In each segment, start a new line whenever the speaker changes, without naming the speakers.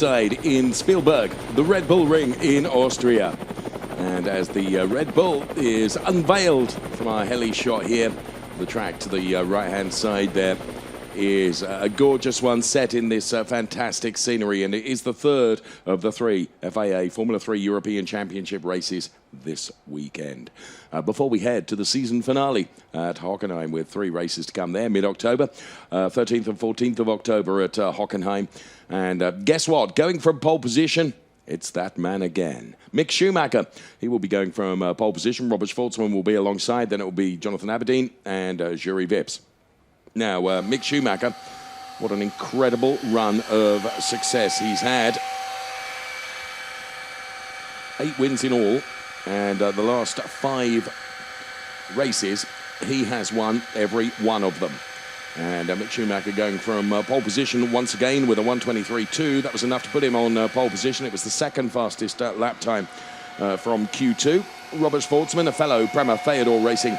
Side in Spielberg, the Red Bull Ring in Austria. And as the Red Bull is unveiled from our heli shot here, the track to the right-hand side there is a gorgeous one set in this fantastic scenery, and it is the third of the three FIA Formula 3 European Championship races this weekend. Before we head to the season finale at Hockenheim, with three races to come there, mid-October, 13th and 14th of October at Hockenheim. And guess what? Going from pole position, it's that man again. Mick Schumacher, he will be going from pole position. Robert Schwartzman will be alongside. Then it will be Jonathan Aberdeen and Jury Vips. Now, Mick Schumacher, what an incredible run of success he's had. 8 wins in all, and the last 5 races, he has won every one of them. And Mick Schumacher going from pole position once again with a 1:23.2. That was enough to put him on pole position. It was the second fastest lap time from Q2. Robert Schwartzman, a fellow Prema Theodore Racing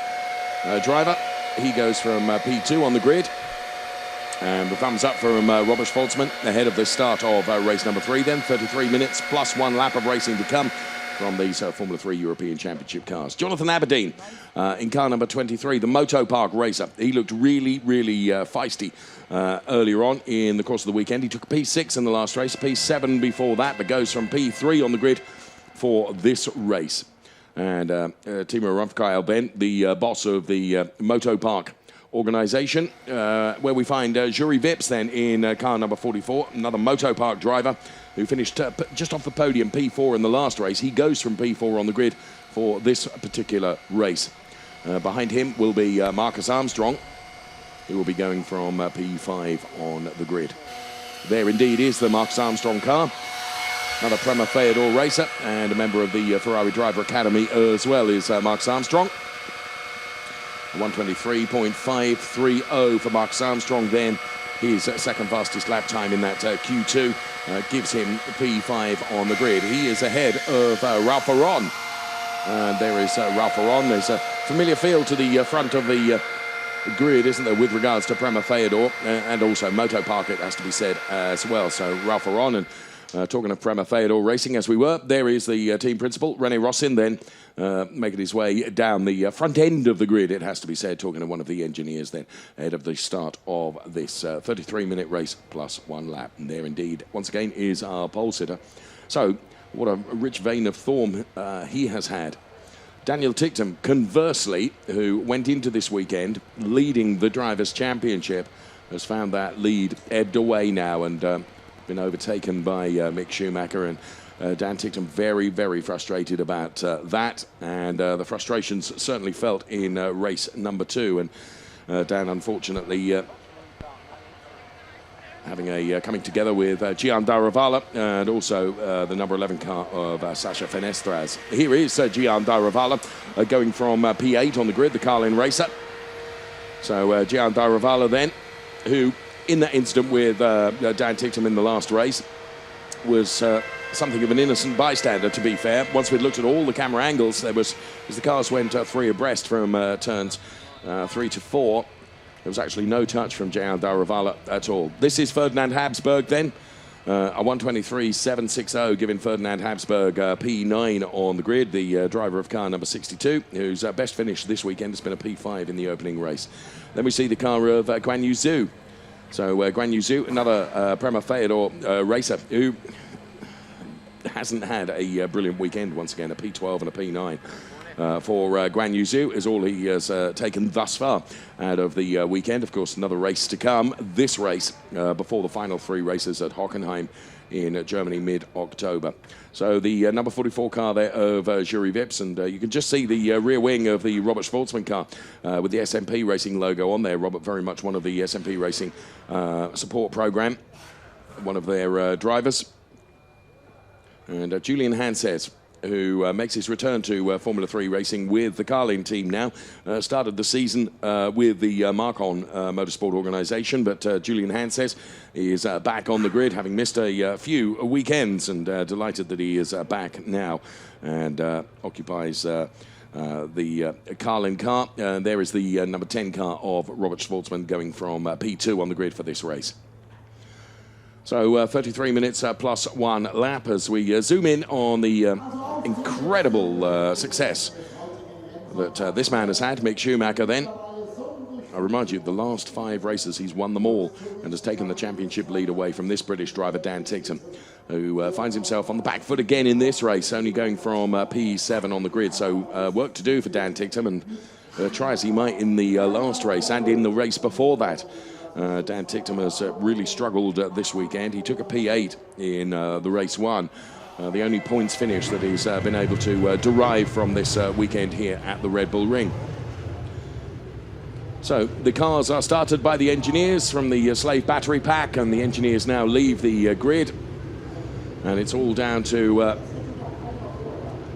driver, he goes from P2 on the grid. And the thumbs up from Robert Schwartzman ahead of the start of race number 3 then. 33 minutes plus 1 lap of racing to come from these Formula 3 European Championship cars. Jonathan Aberdeen in car number 23, the Moto Park racer. He looked really feisty earlier on in the course of the weekend. He took a P6 in the last race, P7 before that, but goes from P3 on the grid for this race. And Timo Rafael, the boss of the Moto Park organisation, where we find Jury Vips then in car number 44, another Moto Park driver who finished just off the podium, P4 in the last race. He goes from P4 on the grid for this particular race. Behind him will be Marcus Armstrong, who will be going from P5 on the grid. There indeed is the Marcus Armstrong car. Another Prema Theodore racer and a member of the Ferrari Driver Academy as well is Marcus Armstrong. 1:23.530 for Marcus Armstrong then. His second fastest lap time in that Q2 gives him P5 on the grid. He is ahead of Ralph Aron. And there is Ralph Aron. There's a familiar feel to the front of the grid, isn't there, with regards to Prema Theodore and also Moto Park, it has to be said as well. So Ralph Aron, and talking of Prema Theodore Racing as we were, there is the team principal, René Rossin, then making his way down the front end of the grid, it has to be said, talking to one of the engineers then, ahead of the start of this 33-minute race plus 1 lap. And there indeed, once again, is our pole sitter. So, what a rich vein of form he has had. Daniel Ticktum, conversely, who went into this weekend leading the Drivers' Championship, has found that lead ebbed away now and been overtaken by Mick Schumacher, and Dan Ticktum very frustrated about that, and the frustrations certainly felt in race number 2, and Dan unfortunately having a coming together with Gian Dairavala and also the number 11 car of Sasha Fenestras. Here is Gian Dairavala going from P8 on the grid, the Carlin racer. So Gian Dairavala then, who in that incident with Dan Ticktum in the last race was something of an innocent bystander, to be fair. Once we'd looked at all the camera angles, there was, as the cars went 3 abreast from turns 3 to 4, there was actually no touch from Gian Dairavala at all. This is Ferdinand Habsburg then, a 1:23.760, giving Ferdinand Habsburg P9 on the grid, the driver of car number 62, whose best finish this weekend has been a P5 in the opening race. Then we see the car of Guan Yu Zhu. So Guan Yu Zhu, another Prema Theodore racer who hasn't had a brilliant weekend once again, a P12 and a P9. For Guan Yu Zhu is all he has taken thus far out of the weekend. Of course, another race to come. This race before the final 3 races at Hockenheim in Germany mid-October. So the number 44 car there of Jury Vips, and you can just see the rear wing of the Robert Schwartzman car with the SMP Racing logo on there. Robert, very much one of the SMP Racing support program, one of their drivers. And Julian Hanses, who makes his return to Formula 3 racing with the Carlin team now. Started the season with the Marcon Motorsport organisation, but Julian Hanses is back on the grid, having missed a few weekends, and delighted that he is back now and occupies the Carlin car. There is the number 10 car of Robert Schwartzman going from P2 on the grid for this race. So 33 minutes plus 1 lap as we zoom in on the incredible success that this man has had, Mick Schumacher then. I remind you, the last 5 races, he's won them all and has taken the championship lead away from this British driver, Dan Ticktum, who finds himself on the back foot again in this race, only going from P7 on the grid. So work to do for Dan Ticktum, and try as he might in the last race and in the race before that. Dan Ticktum has really struggled this weekend. He took a P8 in the race 1. The only points finish that he's been able to derive from this weekend here at the Red Bull Ring. So the cars are started by the engineers from the slave battery pack, and the engineers now leave the grid. And it's all down to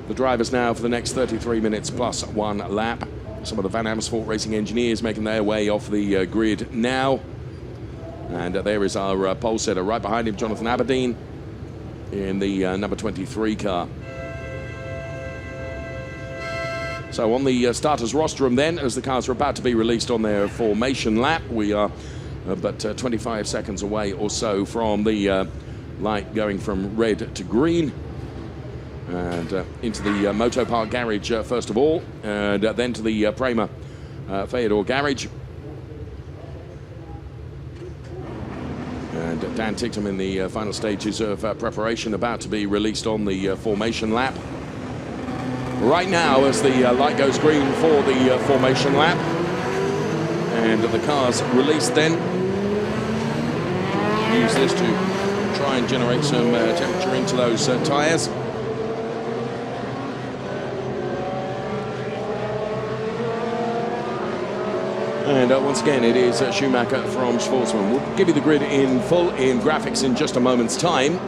the drivers now for the next 33 minutes plus 1 lap. Some of the Van Amersfoort Racing engineers making their way off the grid now. And there is our pole setter. Right behind him, Jonathan Aberdeen in the number 23 car. So on the starters rostrum then, as the cars are about to be released on their formation lap, we are but 25 seconds away or so from the light going from red to green. And into the Moto Park garage first of all, and then to the Prema Theodore garage. And Dan Ticktum in the final stages of preparation, about to be released on the formation lap. Right now, as the light goes green for the formation lap, and the cars released then. Use this to try and generate some temperature into those tyres. And once again, it is Schumacher from Sportsman. We'll give you the grid in full in graphics in just a moment's time.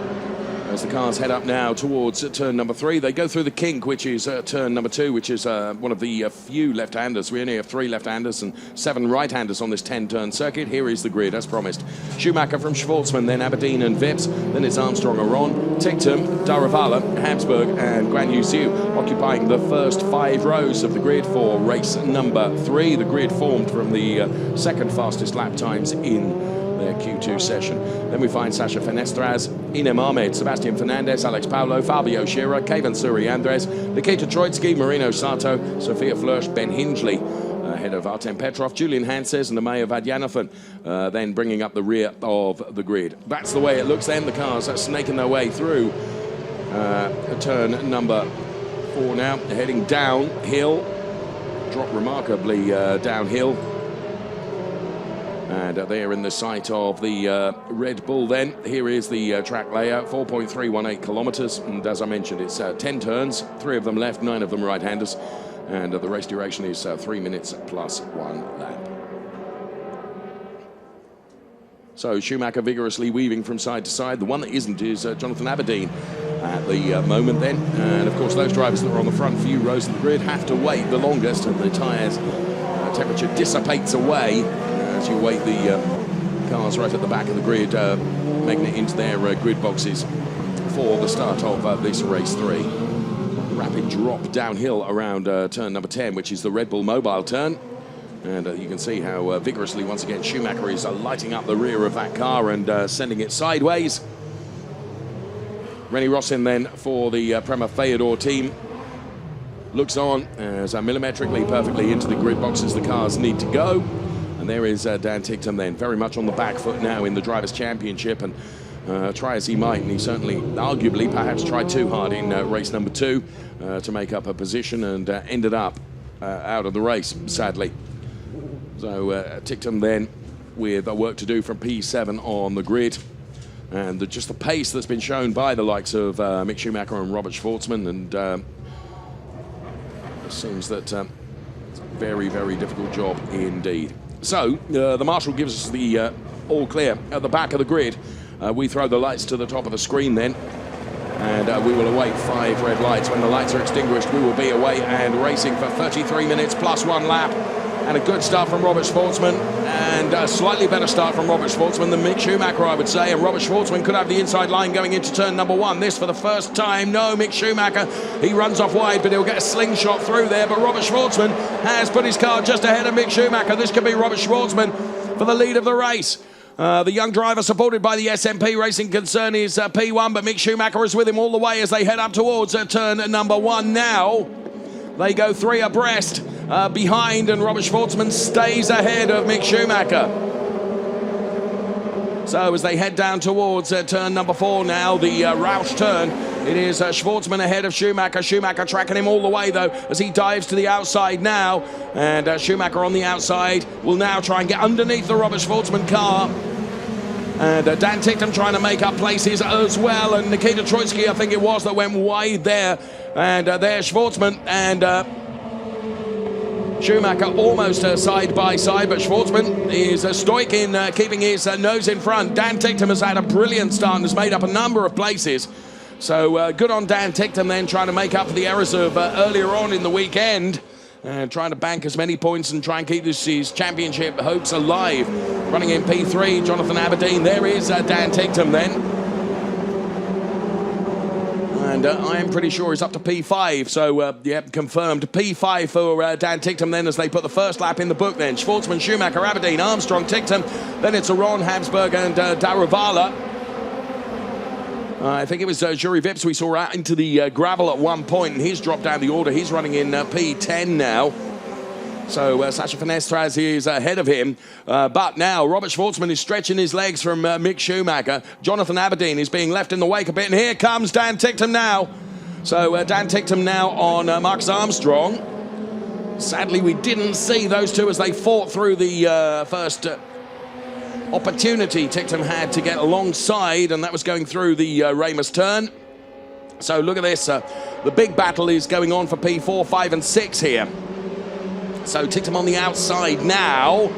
As the cars head up now towards turn number 3, they go through the kink, which is turn number 2, which is one of the few left-handers. We only have 3 left-handers and 7 right-handers on this 10-turn circuit. Here is the grid, as promised. Schumacher from Schwartzman, then Aberdeen and Vips, then it's Armstrong Aron, Ticktum, Daruvala, Habsburg and Guan Yu Zhu, occupying the first 5 rows of the grid for race number 3. The grid formed from the second fastest lap times in their Q2 session. Then we find Sasha Fenestraz, Inem Ahmed, Sebastian Fernandez, Alex Paulo, Fabio Scherer, Kevin Suri Andres, Nikita Troitsky, Marino Sato, Sophia Flörsch, Ben Hingley, ahead of Artem Petrov, Julian Hanses and Amaya Vadyanathan, then bringing up the rear of the grid. That's the way it looks then. The cars are snaking their way through turn number 4 now, heading downhill, drop remarkably downhill. And they're in the sight of the Red Bull then. Here is the track layout, 4.318 kilometers. And as I mentioned, it's 10 turns, 3 of them left, 9 of them right-handers. And the race duration is 3 minutes plus 1 lap. So Schumacher vigorously weaving from side to side. The one that isn't is Jonathan Aberdeen at the moment then. And of course, those drivers that are on the front few rows of the grid have to wait the longest, and the tyres temperature dissipates away as you wait the cars right at the back of the grid, making it into their grid boxes for the start of this race 3. Rapid drop downhill around turn number 10, which is the Red Bull mobile turn. And you can see how vigorously, once again, Schumacher is lighting up the rear of that car and sending it sideways. Rennie Rossin then for the Prema Theodore team looks on as millimetrically perfectly into the grid boxes the cars need to go. And there is Dan Ticktum then, very much on the back foot now in the Drivers' Championship, and try as he might, and he certainly, arguably, perhaps tried too hard in race number 2 to make up a position, and ended up out of the race, sadly. So Ticktum then with work to do from P7 on the grid, and just the pace that's been shown by the likes of Mick Schumacher and Robert Schwartzman, and it seems that it's a very, very difficult job indeed. So the marshal gives us the all clear at the back of the grid. We throw the lights to the top of the screen then, and we will await 5 red lights. When the lights are extinguished, we will be away and racing for 33 minutes plus 1 lap. And a good start from Robert Schwartzman, and a slightly better start from Robert Schwartzman than Mick Schumacher, I would say. And Robert Schwartzman could have the inside line going into turn number 1. This for the first time. No, Mick Schumacher, he runs off wide, but he'll get a slingshot through there. But Robert Schwartzman has put his car just ahead of Mick Schumacher. This could be Robert Schwartzman for the lead of the race. The young driver supported by the SMP Racing Concern is P1, but Mick Schumacher is with him all the way as they head up towards turn number 1 now. They go 3 abreast behind, and Robert Schwartzman stays ahead of Mick Schumacher. So as they head down towards turn number 4 now, the Roush turn, it is Schwartzman ahead of Schumacher. Schumacher tracking him all the way, though, as he dives to the outside now. And Schumacher on the outside will now try and get underneath the Robert Schwartzman car. And Dan Ticktum trying to make up places as well. And Nikita Troitsky, I think it was, that went wide there. And there's Schwartzman and Schumacher almost side by side, but Schwartzman is stoic in keeping his nose in front. Dan Ticktum has had a brilliant start and has made up a number of places. So good on Dan Ticktum then, trying to make up for the errors of earlier on in the weekend. Trying to bank as many points and try and keep his championship hopes alive. Running in P3, Jonathan Aberdeen. There is Dan Ticktum then. And I am pretty sure he's up to P5. So, yeah, confirmed. P5 for Dan Ticktum then as they put the first lap in the book then. Schwartzman, Schumacher, Aberdeen, Armstrong, Ticktum. Then it's Aron, Habsburg and Daruvala. I think it was Jury Vips we saw out into the gravel at one point, and he's dropped down the order. He's running in P10 now. So Sasha Fenestras is ahead of him. But now Robert Schwartzman is stretching his legs from Mick Schumacher. Jonathan Aberdeen is being left in the wake a bit, and here comes Dan Ticktum now. So Dan Ticktum now on Marcus Armstrong. Sadly, we didn't see those two as they fought through the first opportunity Ticktum had to get alongside, and that was going through the Ramus turn. So look at this. The big battle is going on for P4, 5 and 6 here. So Ticktum on the outside now.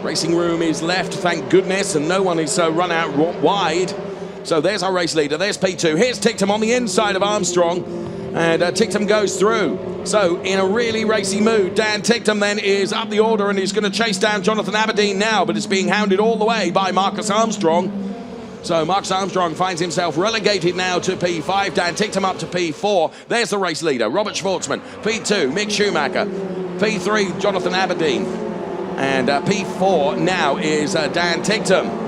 Racing room is left, thank goodness, and no one is run out wide. So there's our race leader. There's P2. Here's Ticktum on the inside of Armstrong, and Ticktum goes through. So in a really racy mood, Dan Ticktum then is up the order, and he's going to chase down Jonathan Aberdeen now, but it's being hounded all the way by Marcus Armstrong. So Marcus Armstrong finds himself relegated now to P5. Dan Ticktum up to P4. There's the race leader, Robert Schwartzman. P2, Mick Schumacher. P3, Jonathan Aberdeen. And P4 now is Dan Ticktum.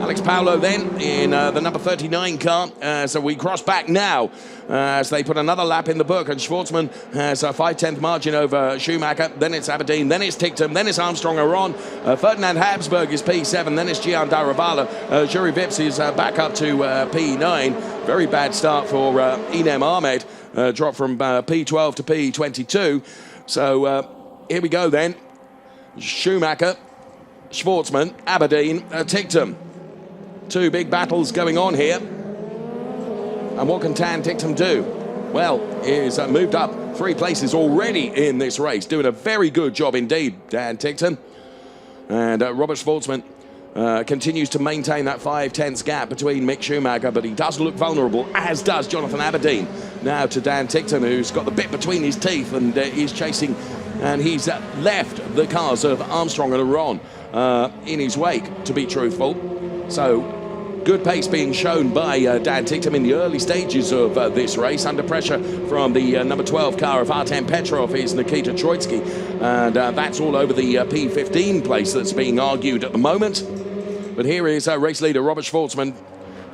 Alex Paulo then in the number 39 car. So we cross back now as they put another lap in the book, and Schwartzman has a 5/10 margin over Schumacher. Then it's Aberdeen, then it's Ticktum, then it's Armstrong Aron. Ferdinand Habsburg is P7, then it's Gian Daravala. Jury Vips is back up to P9. Very bad start for Inem Ahmed. Dropped from P12 to P22. So here we go then. Schumacher, Schwartzman, Aberdeen, Ticktum. Two big battles going on here. And what can Dan Ticktum do? Well, he's moved up 3 places already in this race, doing a very good job indeed, Dan Ticktum. And Robert Schwartzman continues to maintain that 5/10 gap between Mick Schumacher, but he does look vulnerable, as does Jonathan Aberdeen. Now to Dan Ticktum, who's got the bit between his teeth and is chasing, and he's left the cars of Armstrong and Aron in his wake, to be truthful. So good pace being shown by Dan Ticktum in the early stages of this race. Under pressure from the number 12 car of Artem Petrov is Nikita Troitsky. And that's all over the P15 place that's being argued at the moment. But here is race leader Robert Schwartzman.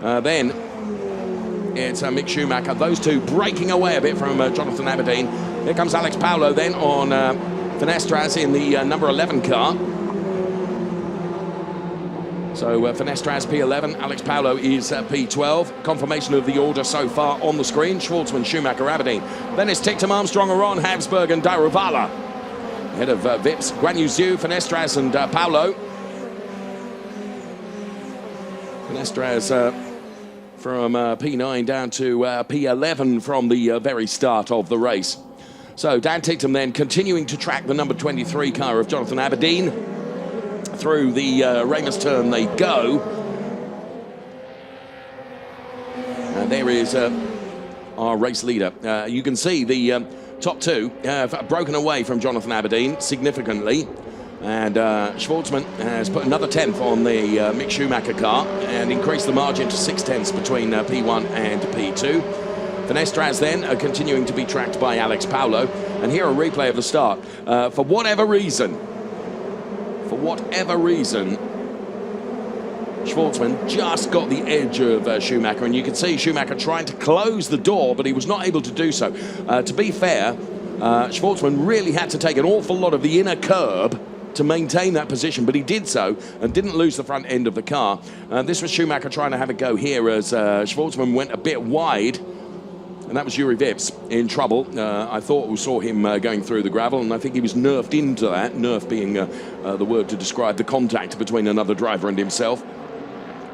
Then it's Mick Schumacher. Those two breaking away a bit from Jonathan Aberdeen. Here comes Alex Paulo then on Fenestras in the number 11 car. So Fenestras P11, Alex Paulo is P12. Confirmation of the order so far on the screen. Schwartzman, Schumacher, Aberdeen. Then it's Ticktum, Armstrong, Aron, Habsburg and Daruvala. Head of Vips, Guan Yu Zhu, Fenestras and Paulo. Fenestras from P9 down to P11 from the very start of the race. So Dan Ticktum then continuing to track the number 23 car of Jonathan Aberdeen. Through the Ramus turn they go. And there is our race leader. You can see the top two have broken away from Jonathan Aberdeen significantly. And Schwartzman has put another 10th on the Mick Schumacher car and increased the margin to 6/10 between P1 and P2. Fenestras then are continuing to be tracked by Alex Paulo. And here a replay of the start. For whatever reason, Schwartzman just got the edge of Schumacher, and you can see Schumacher trying to close the door, but he was not able to do so. To be fair, Schwartzman really had to take an awful lot of the inner curb to maintain that position, but he did so and didn't lose the front end of the car. This was Schumacher trying to have a go here as Schwartzman went a bit wide, and that was Juri Vips in trouble. I thought we saw him going through the gravel, and I think he was nerfed into that, nerf being the word to describe the contact between another driver and himself.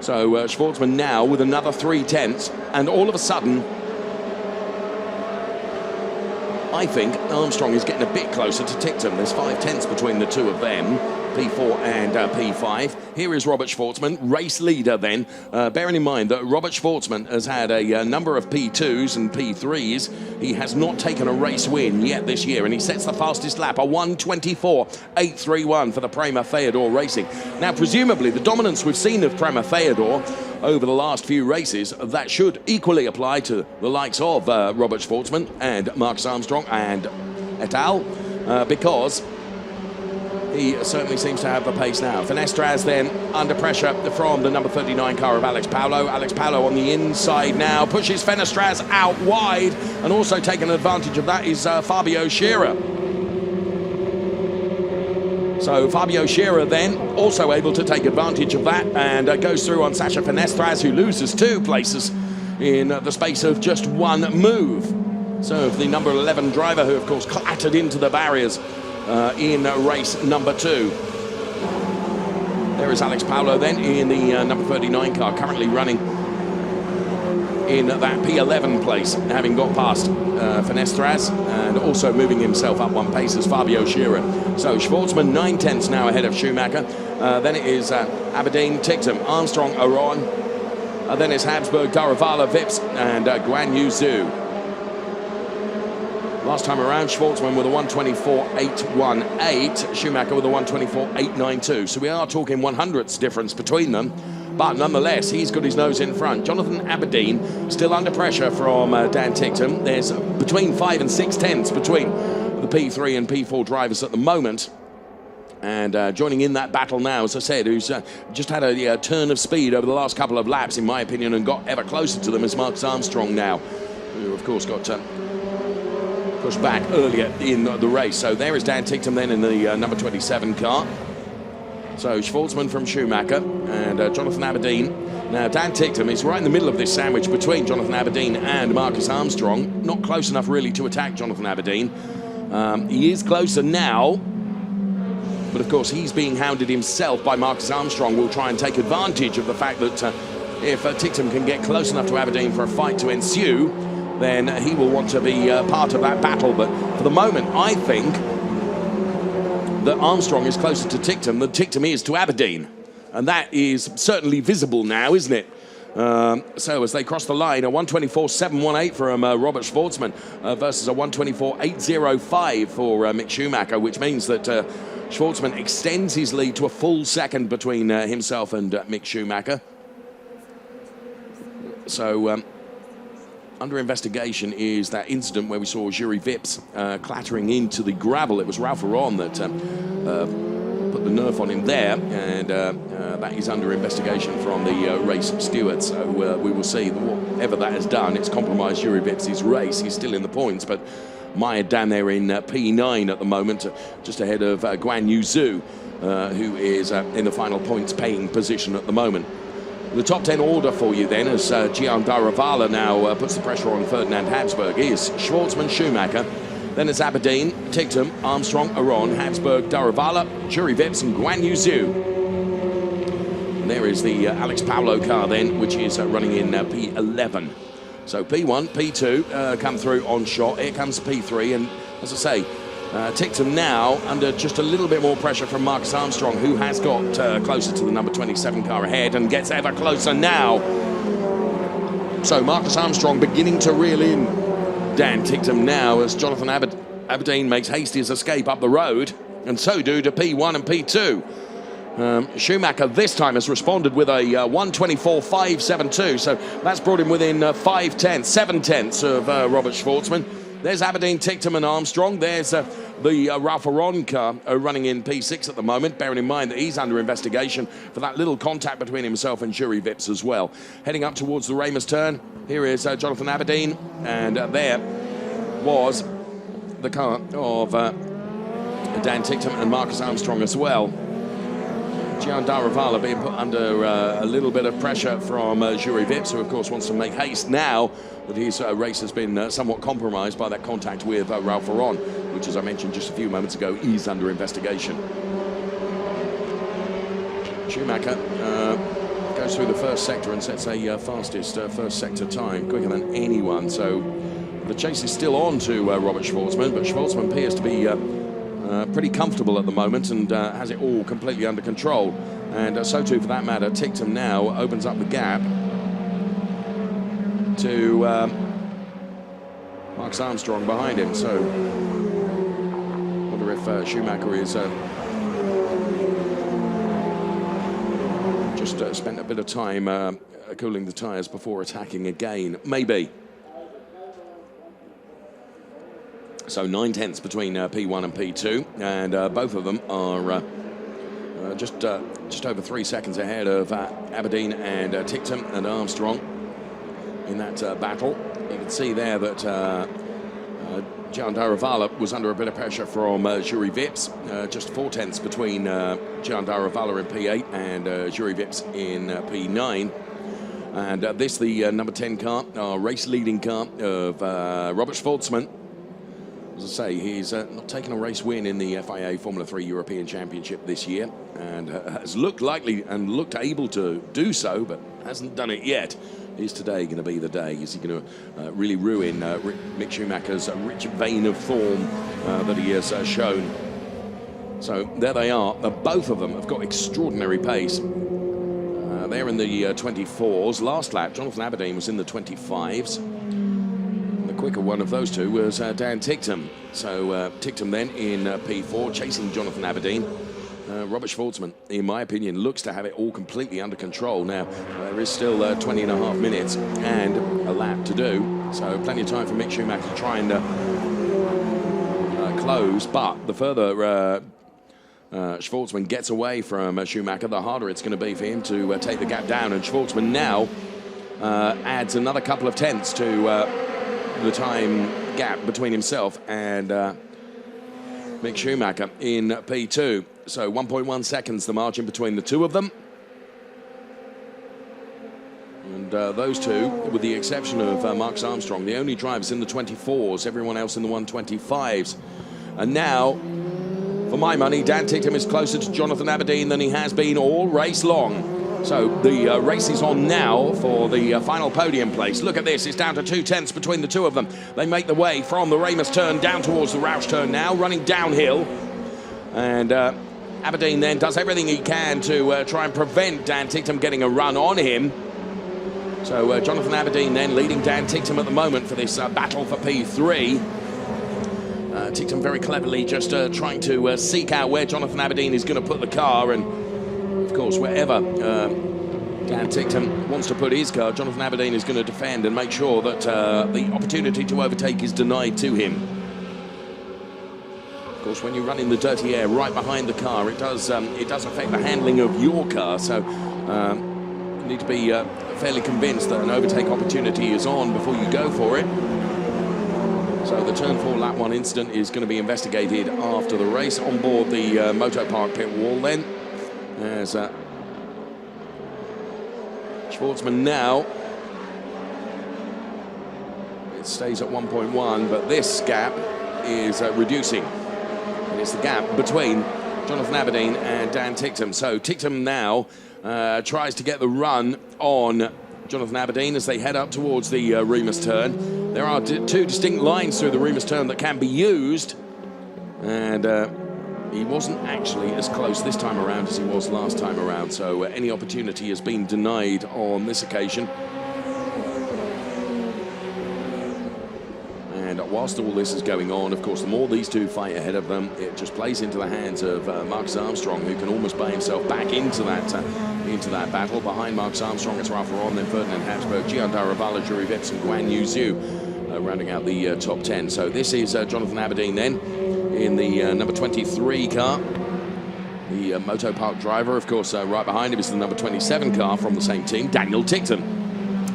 So Schwartzman now with another 3 tenths, and all of a sudden, I think Armstrong is getting a bit closer to Ticktum. There's 5 tenths between the two of them, P4 and P5. Here is Robert Schwartzman, race leader then. Bearing in mind that Robert Schwartzman has had a number of P2s and P3s. He has not taken a race win yet this year, and he sets the fastest lap, a 1:24.831 for the Prema Theodore Racing. Now, presumably, the dominance we've seen of Prema Theodore over the last few races, that should equally apply to the likes of Robert Schwartzman and Marcus Armstrong and et al., because he certainly seems to have the pace now. Fenestraz then under pressure from the number 39 car of Alex Paulo. Alex Paulo on the inside now, pushes Fenestraz out wide, and also taking advantage of that is Fabio Scherer. So Fabio Scherer then also able to take advantage of that and goes through on Sasha Fenestraz, who loses 2 places in the space of just 1 move. So the number 11 driver, who of course clattered into the barriers in race number 2. There is Alex Paulo then in the number 39 car, currently running in that P11 place, having got past Fenestraz and also moving himself up 1 pace as Fabio Scherer. So Schwartzman 9 tenths now ahead of Schumacher. Then it is Aberdeen, Ticktum, Armstrong, Aron. Then it's Habsburg, Daravala, Vips and Guan Yu Zhu. Last time around, Schwartzman with a 1:24.818, Schumacher with a 1:24.892. So we are talking 100ths difference between them, but nonetheless, he's got his nose in front. Jonathan Aberdeen still under pressure from Dan Ticktum. There's between 5 and 6 tenths between the P3 and P4 drivers at the moment. And joining in that battle now, as I said, who's just had a turn of speed over the last couple of laps, in my opinion, and got ever closer to them, is Marcus Armstrong now, who, of course, got pushed back earlier in the race. So there is Dan Ticktum then in the number 27 car. So Schwartzman from Schumacher and Jonathan Aberdeen. Now Dan Ticktum is right in the middle of this sandwich between Jonathan Aberdeen and Marcus Armstrong. Not close enough really to attack Jonathan Aberdeen. He is closer now, but of course he's being hounded himself by Marcus Armstrong. Will try and take advantage of the fact that if Ticktum can get close enough to Aberdeen for a fight to ensue, then he will want to be part of that battle. But for the moment, I think that Armstrong is closer to Ticktum than Ticktum is to Aberdeen. And that is certainly visible now, isn't it? So as they cross the line, a 1:24.718 for Robert Schwartzman versus a 1:24.805 for Mick Schumacher, which means that Schwartzman extends his lead to a full second between himself and Mick Schumacher. So under investigation is that incident where we saw Juri Vips clattering into the gravel. It was Ralph Aron that put the nerf on him there, and that is under investigation from the race stewards. So we will see whatever that has done. It's compromised Juri Vips' race. He's still in the points, but mired down there in P9 at the moment, just ahead of Guan Yu Zhu, who is in the final points paying position at the moment. The top 10 order for you then, as Gian Daravala now puts the pressure on Ferdinand Habsburg, is Schwartzman, Schumacher. Then it's Aberdeen, Ticktum, Armstrong, Aron, Habsburg, Daravala, Juri Vips and Guan Yu Zhu. And there is the Alex Paulo car then, which is running in P11. So P1, P2 come through on shot. Here comes P3, and as I say, Ticktum now under just a little bit more pressure from Marcus Armstrong, who has got closer to the number 27 car ahead and gets ever closer now. So Marcus Armstrong beginning to reel in Dan Ticktum now as Jonathan Aberdeen makes hasty his escape up the road, and so do to P1 and P2. Schumacher this time has responded with a 1:24.572, so that's brought him within 7 tenths of Robert Schwartzman. There's Aberdeen, Ticktum and Armstrong. There's the Ralph Aron car running in P6 at the moment, bearing in mind that he's under investigation for that little contact between himself and Jury Vips as well. Heading up towards the Ramus turn, here is Jonathan Aberdeen, and there was the car of Dan Ticktum and Marcus Armstrong as well. Gian Daravala being put under a little bit of pressure from Jury Vips, who of course wants to make haste now that his race has been somewhat compromised by that contact with Ralph Aron, which, as I mentioned just a few moments ago, is under investigation. Schumacher goes through the first sector and sets a fastest first sector time, quicker than anyone. So the chase is still on to Robert Schwartzman, but Schwartzman appears to be pretty comfortable at the moment and has it all completely under control. And so too, for that matter, Ticktum now opens up the gap to Marcus Armstrong behind him. So I wonder if Schumacher is just spent a bit of time cooling the tyres before attacking again. Maybe. So 9 tenths between P1 and P2, and both of them are just over 3 seconds ahead of Aberdeen and Ticktum and Armstrong in that battle. You can see there that Gian Daravala was under a bit of pressure from Jury Vips, just 4 tenths between Gian Daravala in P8 and Jury Vips in P9. And this, the number 10 car, our race-leading car of Robert Schwartzman. As I say, he's not taken a race win in the FIA Formula 3 European Championship this year, and has looked likely and looked able to do so, but hasn't done it yet. Is today going to be the day? Is he going to really ruin Mick Schumacher's rich vein of form that he has shown? So there they are. Both of them have got extraordinary pace. They're in the 24s. Last lap, Jonathan Aberdeen was in the 25s. Quicker one of those two was Dan Ticktum. So Ticktum then in P4, chasing Jonathan Aberdeen. Robert Schwartzman, in my opinion, looks to have it all completely under control. Now, there is still 20 and a half minutes and a lap to do, so plenty of time for Mick Schumacher to try and close. But the further Schwartzman gets away from Schumacher, the harder it's going to be for him to take the gap down. And Schwartzman now adds another couple of tenths to the time gap between himself and Mick Schumacher in P2. So 1.1 seconds the margin between the two of them. And those two, with the exception of Marcus Armstrong, the only drivers in the 24s, everyone else in the 125s. And now, for my money, Dan Ticktum is closer to Jonathan Aberdeen than he has been all race long. So the race is on now for the final podium place. Look at this, it's down to 2 tenths between the two of them. They make the way from the Ramus turn down towards the Roush turn now, running downhill. And Aberdeen then does everything he can to try and prevent Dan Ticktum getting a run on him. So Jonathan Aberdeen then leading Dan Ticktum at the moment for this battle for P3. Ticktum very cleverly just trying to seek out where Jonathan Aberdeen is going to put the car, and of course, wherever Dan Ticktum wants to put his car, Jonathan Aberdeen is going to defend and make sure that the opportunity to overtake is denied to him. Of course, when you run in the dirty air right behind the car, it does affect the handling of your car. So you need to be fairly convinced that an overtake opportunity is on before you go for it. So the turn 4 lap 1 incident is going to be investigated after the race on board the Moto Park pit wall then. As Schwartzman now, it stays at 1.1, but this gap is reducing. And it's the gap between Jonathan Aberdeen and Dan Ticktum. So Ticktum now tries to get the run on Jonathan Aberdeen as they head up towards the Ramus turn. There are two distinct lines through the Ramus turn that can be used, and he wasn't actually as close this time around as he was last time around, so any opportunity has been denied on this occasion. And whilst all this is going on, of course, the more these two fight ahead of them, it just plays into the hands of Marcus Armstrong, who can almost buy himself back into that battle. Behind Marcus Armstrong, it's Ralph Aron, then Ferdinand Habsburg, Gian Daravala, Jury Vips, and Guan Yu Zhu rounding out the top 10. So this is Jonathan Aberdeen then in the number 23 car. The Moto Park driver, of course, right behind him is the number 27 car from the same team, Daniel Tickton.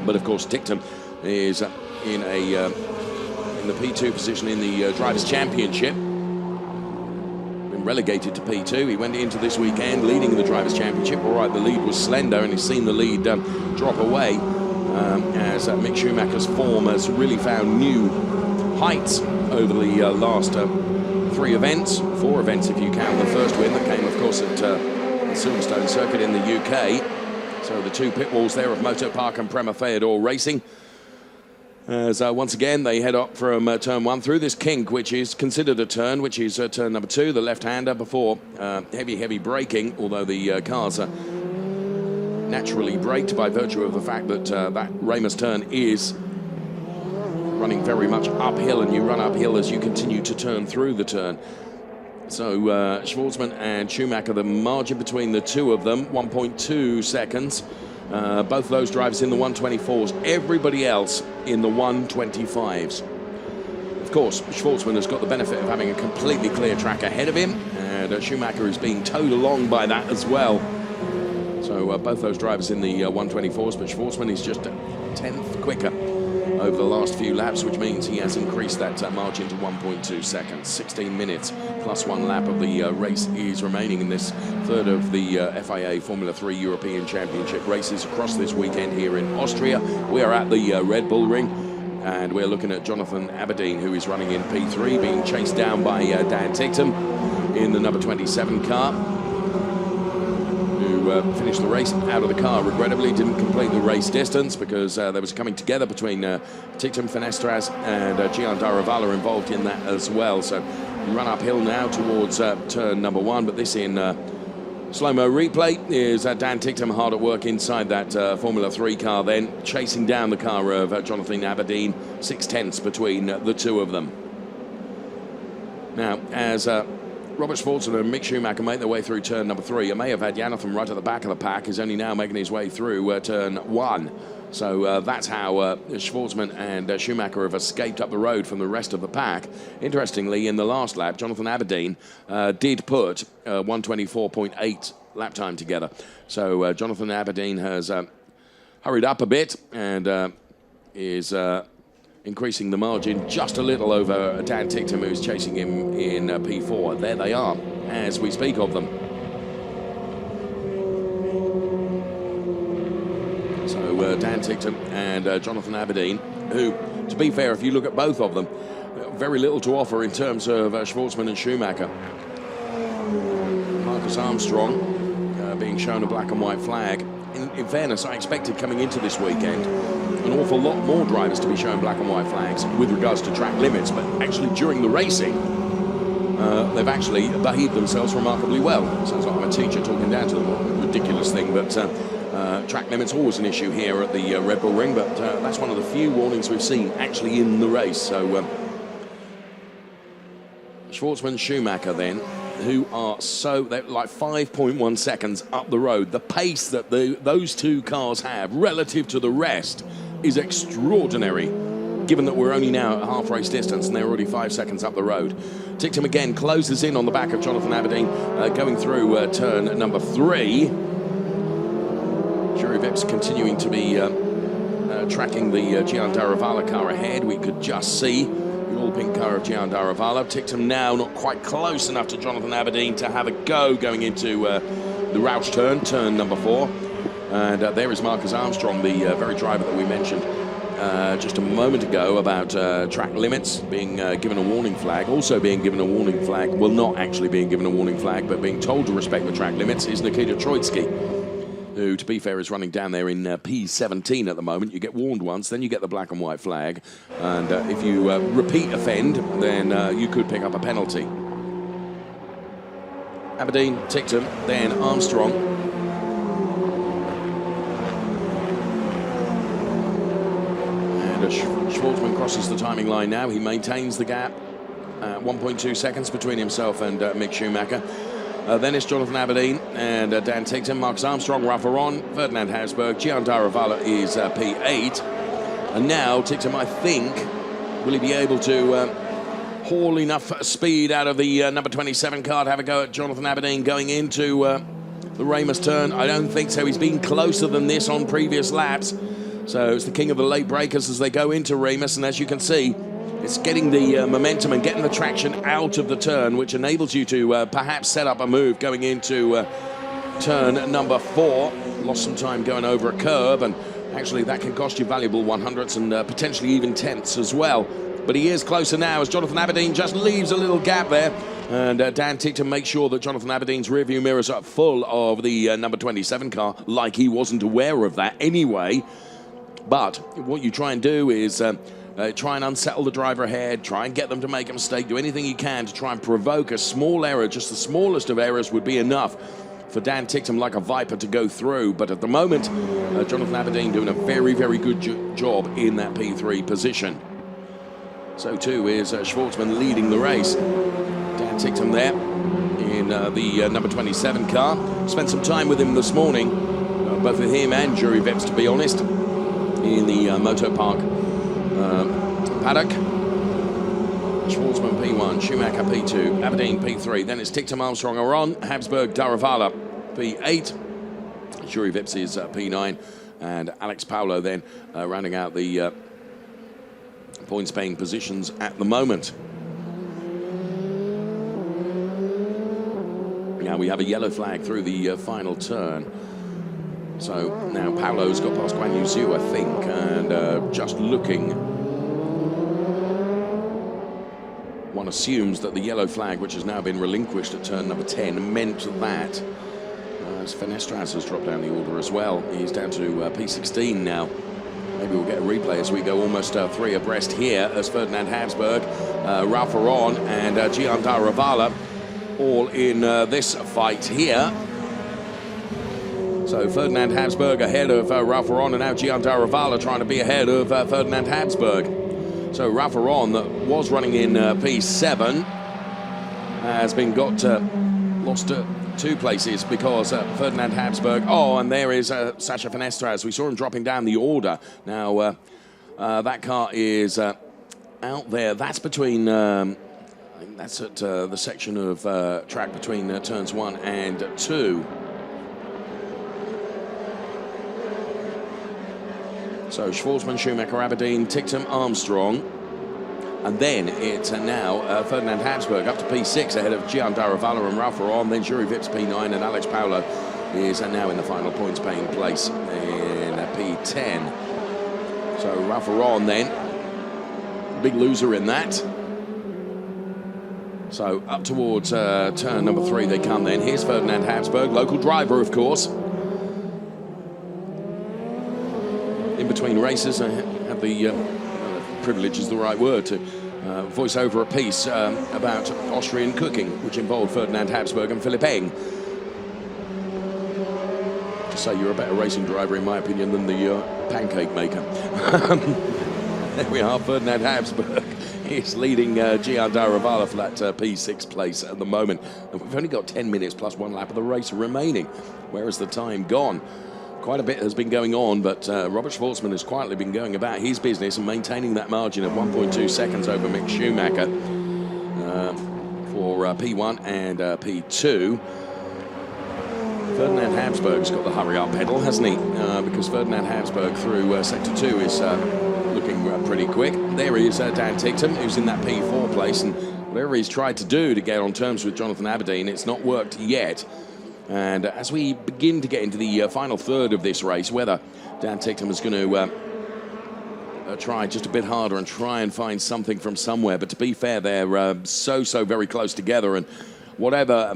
But of course, Tickton is in the P2 position in the Drivers' Championship. Been relegated to P2. He went into this weekend leading the Drivers' Championship. All right, the lead was slender, and he's seen the lead drop away as Mick Schumacher's form has really found new heights over the last 4 events if you count the first win that came, of course, at the Silverstone circuit in the UK. So the two pit walls there of Moto Park and Prema Feodor Racing. As once again they head up from turn 1 through this kink, which is considered a turn, which is turn number 2, the left-hander, before heavy braking, although the cars are naturally braked by virtue of the fact that that Remus turn is running very much uphill, and you run uphill as you continue to turn through the turn. So Schwartzman and Schumacher, the margin between the two of them, 1.2 seconds. Both those drivers in the 124s, everybody else in the 125s. Of course, Schwartzman has got the benefit of having a completely clear track ahead of him, and Schumacher is being towed along by that as well. So both those drivers in the 124s, but Schwartzman is just a tenth quicker over the last few laps, which means he has increased that margin to 1.2 seconds. 16 minutes plus 1 lap of the race is remaining in this third of the FIA Formula 3 European Championship races across this weekend here in Austria. We are at the Red Bull Ring, and we're looking at Jonathan Aberdeen, who is running in P3, being chased down by Dan Tickton in the number 27 car. Finished the race out of the car. Regrettably, didn't complete the race distance because there was coming together between Tickton, Fenestras and Gian Daravala involved in that as well. So we run uphill now towards turn number 1, but this in slow-mo replay is Dan Tickton hard at work inside that Formula 3 car, then chasing down the car of Jonathan Aberdeen, 6/10 between the two of them. Now, as Robert Schwartzman and Mick Schumacher make their way through turn number 3. Ameya Vadyanathan, right at the back of the pack, is only now making his way through turn 1. So that's how Schwartzman and Schumacher have escaped up the road from the rest of the pack. Interestingly, in the last lap, Jonathan Aberdeen did put 1:24.8 lap time together. So Jonathan Aberdeen has hurried up a bit and is increasing the margin just a little over Dan Tickton, who's chasing him in P4. There they are, as we speak of them. So Dan Tickton and Jonathan Aberdeen, who, to be fair, if you look at both of them, very little to offer in terms of Schwartzman and Schumacher. Marcus Armstrong being shown a black and white flag. In fairness, I expected coming into this weekend an awful lot more drivers to be shown black and white flags with regards to track limits, but actually during the racing, they've actually behaved themselves remarkably well. Sounds like I'm a teacher talking down to them, a ridiculous thing, but track limits always an issue here at the Red Bull Ring, but that's one of the few warnings we've seen actually in the race. So Schwartzman, Schumacher then, who are they're like 5.1 seconds up the road. The pace that those two cars have relative to the rest is extraordinary, given that we're only now at half race distance and they're already 5 seconds up the road. Tickton again closes in on the back of Jonathan Aberdeen, going through turn number 3. Jury Vips continuing to be tracking the Gian Daravala car ahead. We could just see the all-pink car of Gian Daravala. Tickton now not quite close enough to Jonathan Aberdeen to have a go going into the Roush turn number 4. And there is Marcus Armstrong, the very driver that we mentioned just a moment ago about track limits, being given a warning flag. Also being given a warning flag, well, not actually being given a warning flag, but being told to respect the track limits, is Nikita Troitsky, who, to be fair, is running down there in P17 at the moment. You get warned once, then you get the black and white flag. And if you repeat offend, then you could pick up a penalty. Aberdeen, Tickton, then Armstrong. Schwartzman crosses the timing line now. He maintains the gap, 1.2 seconds between himself and Mick Schumacher. Then it's Jonathan Aberdeen and Dan Tickton, Marcus Armstrong, Ralph Aron, Ferdinand Hausberg, Gian Daravala is P8. And now Tickton, I think, will he be able to haul enough speed out of the number 27 car to have a go at Jonathan Aberdeen going into the Ramus turn. I don't think so. He's been closer than this on previous laps. So it's the king of the late breakers as they go into Ramus, and as you can see, it's getting the momentum and getting the traction out of the turn, which enables you to perhaps set up a move going into turn number 4. Lost some time going over a curb, and actually that can cost you valuable 100ths and potentially even tenths as well. But he is closer now as Jonathan Aberdeen just leaves a little gap there. And Dan Tickton makes sure that Jonathan Aberdeen's rearview mirrors are full of the number 27 car, like he wasn't aware of that anyway. But what you try and do is try and unsettle the driver ahead, try and get them to make a mistake, do anything you can to try and provoke a small error. Just the smallest of errors would be enough for Dan Tickton, like a viper, to go through. But at the moment, Jonathan Aberdeen doing a very, very good job in that P3 position. So too is Schwartzman leading the race. Dan Tickton there in the number 27 car. Spent some time with him this morning, both with him and Jury Vips, to be honest, in the Motor Park paddock. Schwartzman P1, Schumacher P2, Aberdeen P3. Then it's Tickton, Armstrong are on. Habsburg, Daravala P8. Jury Vips is P9. And Alex Paulo then rounding out the points paying positions at the moment. Now we have a yellow flag through the final turn. So now Paulo's got past Guan Yu Zhu, I think, and just looking, one assumes that the yellow flag, which has now been relinquished at turn number 10, meant that as Fenestras has dropped down the order as well. He's down to P16 now. Maybe we'll get a replay as we go almost 3 abreast here as Ferdinand Habsburg, Ralph Aron and Gian Daravala all in this fight here. So Ferdinand Habsburg ahead of Ralph Aron, and now Gian Daravala trying to be ahead of Ferdinand Habsburg. So Ralph Aron, that was running in P7, has been lost 2 places because Ferdinand Habsburg. Oh, and there is Sacha Fenestras. We saw him dropping down the order. Now that car is out there. That's between. I think that's at the section of track between turns 1 and 2. So Schwartzman, Schumacher, Aberdeen, Tickton, Armstrong. And then it's now Ferdinand Habsburg up to P6 ahead of Gian Daravala and Ralph Aron. Then Jury Vips P9, and Alex Paulo is now in the final points paying place in P10. So Ralph Aron then, big loser in that. So up towards turn number 3 they come then. Here's Ferdinand Habsburg, local driver of course. In between races, I have the privilege is the right word to voice over a piece about Austrian cooking, which involved Ferdinand Habsburg and Philipp Eng. To say you're a better racing driver, in my opinion, than the pancake maker. There we are, Ferdinand Habsburg. He's leading Gian Daravala for that P6 place at the moment. And we've only got 10 minutes plus 1 lap of the race remaining. Where has the time gone? Quite a bit has been going on, but Robert Schwartzman has quietly been going about his business and maintaining that margin of 1.2 seconds over Mick Schumacher for P1 and P2. Ferdinand Habsburg's got the hurry-up pedal, hasn't he? Because Ferdinand Habsburg through Sector 2 is looking pretty quick. There he is, Dan Tickton, who's in that P4 place, and whatever he's tried to do to get on terms with Jonathan Aberdeen, it's not worked yet. And as we begin to get into the final third of this race, whether Dan Tickton is going to try just a bit harder and try and find something from somewhere. But to be fair, they're so very close together, and whatever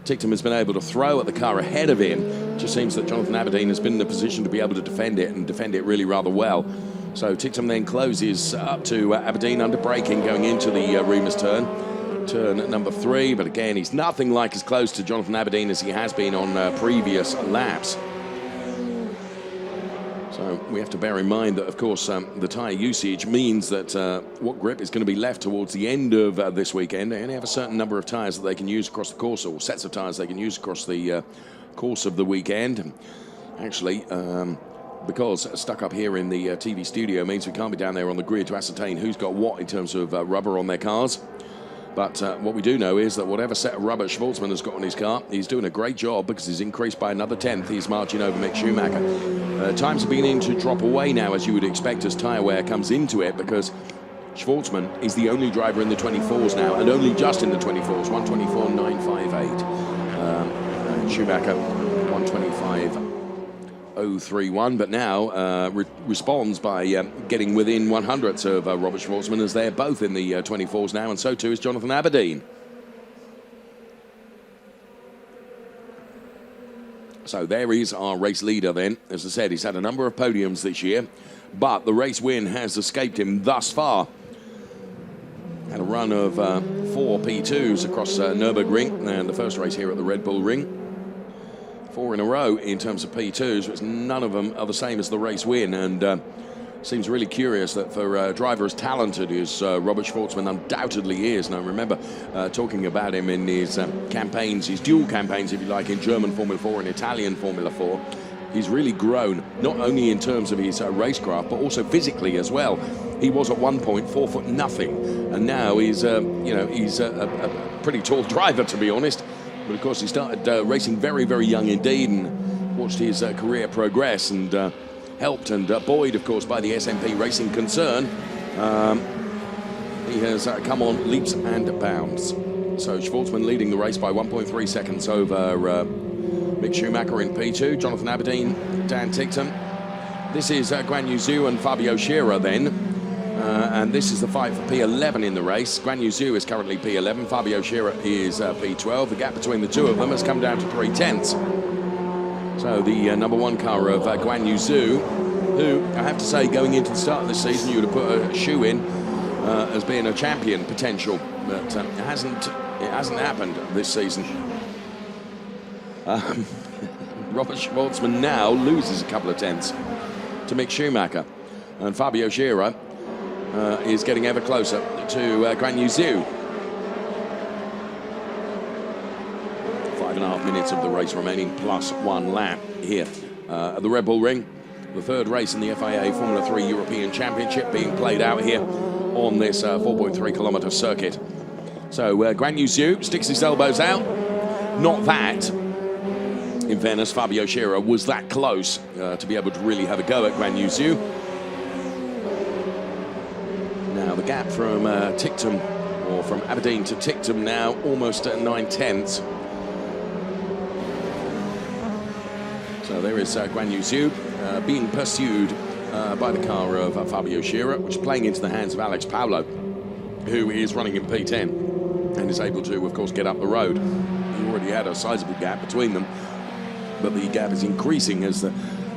Tickton has been able to throw at the car ahead of him, it just seems that Jonathan Aberdeen has been in a position to be able to defend it, and defend it really rather well. So Tickton then closes up to Aberdeen under braking going into the Remus turn. Turn number 3, but again, he's nothing like as close to Jonathan Aberdeen as he has been on previous laps. So we have to bear in mind that, of course, the tyre usage means that what grip is going to be left towards the end of this weekend. They only have a certain number of tyres that they can use across the course, or sets of tyres they can use across the course of the weekend. Actually, because stuck up here in the TV studio means we can't be down there on the grid to ascertain who's got what in terms of rubber on their cars. But what we do know is that whatever set of rubber Schwartzman has got on his car, he's doing a great job because he's increased by another 10th. He's marching over Mick Schumacher. Times are beginning to drop away now, as you would expect, as tyre wear comes into it, because Schwartzman is the only driver in the 24s now, and only just in the 24s, 124.958. Schumacher, 125.031, but now responds by getting within 100ths of Robert Schwartzman, as they're both in the 24s now, and so too is Jonathan Aberdeen. So there is our race leader then. As I said, he's had a number of podiums this year, but the race win has escaped him thus far. Had a run of 4 P2s across Nürburgring, and the first race here at the Red Bull Ring. 4 in a row in terms of P2s, which none of them are the same as the race win, and seems really curious that for a driver as talented as Robert Schwartzman undoubtedly is. And I remember talking about him in his campaigns, his dual campaigns, if you like, in German Formula 4 and Italian Formula 4. He's really grown, not only in terms of his racecraft, but also physically as well. He was at one point 4 foot nothing, and now he's, he's a pretty tall driver, to be honest. But of course, he started racing very, very young indeed, and watched his career progress, and helped and buoyed, of course, by the SMP Racing concern. He has come on leaps and bounds. So Schwartzman leading the race by 1.3 seconds over Mick Schumacher in P2, Jonathan Aberdeen, Dan Ticktum. This is Guan Yu Zhu and Fabio Scherer then. And this is the fight for P11 in the race. Guan Yu Zhu is currently P11, Fabio Scherer is P12. The gap between the two of them has come down to 3/10. So the number 1 car of Guan Yu Zhu, who I have to say, going into the start of this season, you would have put a shoe in as being a champion potential, but it hasn't happened this season. Robert Schwartzman now loses a couple of tenths to Mick Schumacher, and Fabio Scherer is getting ever closer to Guan Yu Zhu. 5.5 minutes of the race remaining, plus 1 lap here at the Red Bull Ring. The third race in the FIA Formula 3 European Championship being played out here on this 4.3 kilometre circuit. So Guan Yu Zhu sticks his elbows out. Not that, in fairness, Fabio Scherer was that close to be able to really have a go at Guan Yu Zhu. Now the gap from Ticktum, or from Aberdeen to Ticktum now, almost at 9/10. So there is Guan Yu Zhu being pursued by the car of Fabio Scherer, which is playing into the hands of Alex Paulo, who is running in P10 and is able to, of course, get up the road. He already had a sizable gap between them, but the gap is increasing as the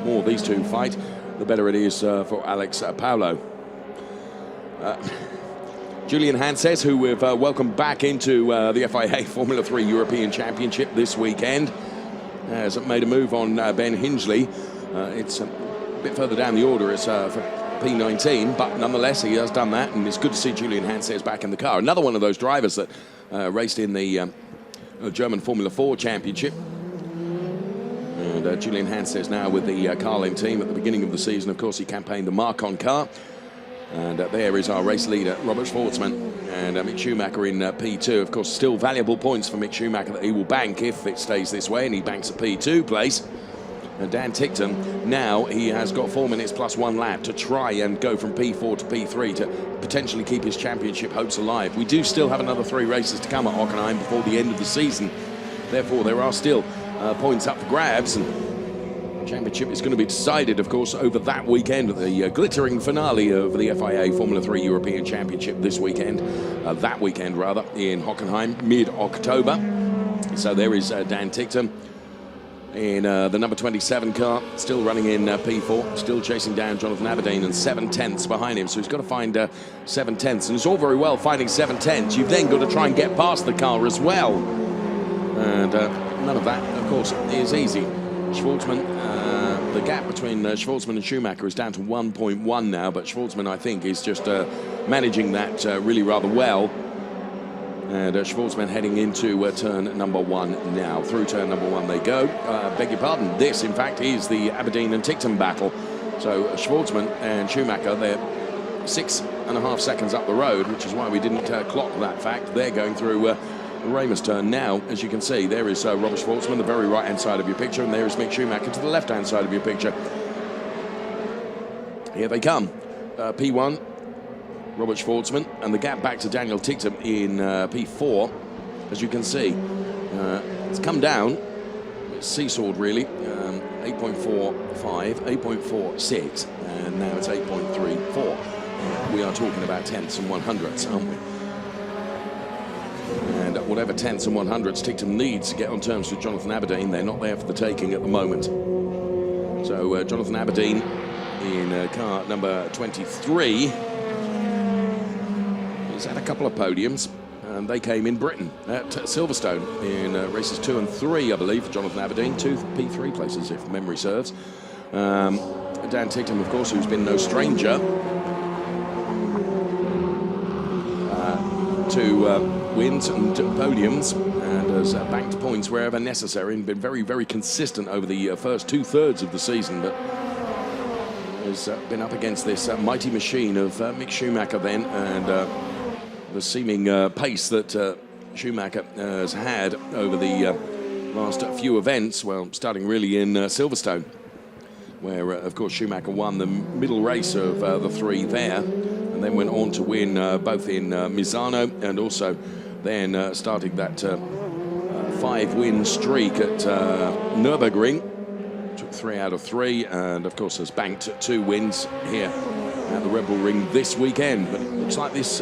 more these two fight, the better it is for Alex Paulo. Julian Hanses, who we've welcomed back into the FIA Formula 3 European Championship this weekend, has made a move on Ben Hingley. It's a bit further down the order, it's for P19, but nonetheless he has done that, and it's good to see Julian Hanses back in the car. Another one of those drivers that raced in the German Formula 4 Championship. And Julian Hanses now with the Carlin team. At the beginning of the season, of course, he campaigned the Marcon car. And there is our race leader, Robert Schwartzman, and Mick Schumacher in P2. Of course, still valuable points for Mick Schumacher that he will bank if it stays this way, and he banks a P2 place. And Dan Ticktum, now he has got 4 minutes plus 1 lap to try and go from P4 to P3 to potentially keep his championship hopes alive. We do still have another 3 races to come at Hockenheim before the end of the season. Therefore, there are still points up for grabs, and the championship is going to be decided, of course, over that weekend, the glittering finale of the FIA Formula 3 European Championship this weekend, that weekend rather, in Hockenheim, mid-October. So there is Dan Ticktum in the number 27 car, still running in P4, still chasing down Jonathan Aberdeen, and 7 tenths behind him. So he's got to find 7 tenths, and it's all very well finding 7 tenths. You've then got to try and get past the car as well. And none of that, of course, is easy. Schwartzman, the gap between Schwartzman and Schumacher is down to 1.1 now, but Schwartzman, I think, is just managing that really rather well. And Schwartzman heading into turn number 1 now. Through turn number 1 they go. Beg your pardon, this, in fact, is the Aberdeen and Ticktum battle. So Schwartzman and Schumacher, they're 6.5 seconds up the road, which is why we didn't clock that fact. They're going through Raymer's turn now. As you can see, there is Robert Schwartzman, the very right-hand side of your picture, and there is Mick Schumacher to the left-hand side of your picture. Here they come. P1, Robert Schwartzman, and the gap back to Daniel Ticktum in P4, as you can see. It's come down. It's seesawed, really. 8.45, 8.46, and now it's 8.34. We are talking about tenths and 100ths, aren't we? And whatever tenths and 100ths Ticktum needs to get on terms with Jonathan Aberdeen, they're not there for the taking at the moment. So Jonathan Aberdeen in car number 23. He's had a couple of podiums, and they came in Britain at Silverstone in races 2 and 3, I believe, for Jonathan Aberdeen. 2 P3 places, if memory serves. Dan Ticktum, of course, who's been no stranger to wins and podiums, and has banked points wherever necessary, and been very, very consistent over the first 2/3 of the season, but has been up against this mighty machine of Mick Schumacher then, and the seeming pace that Schumacher has had over the last few events, well, starting really in Silverstone, where, of course, Schumacher won the middle race of the 3 there, and then went on to win both in Misano, and also then starting that 5-win streak at Nürburgring. Took 3 out of 3, and of course has banked 2 wins here at the Red Bull Ring this weekend. But it looks like this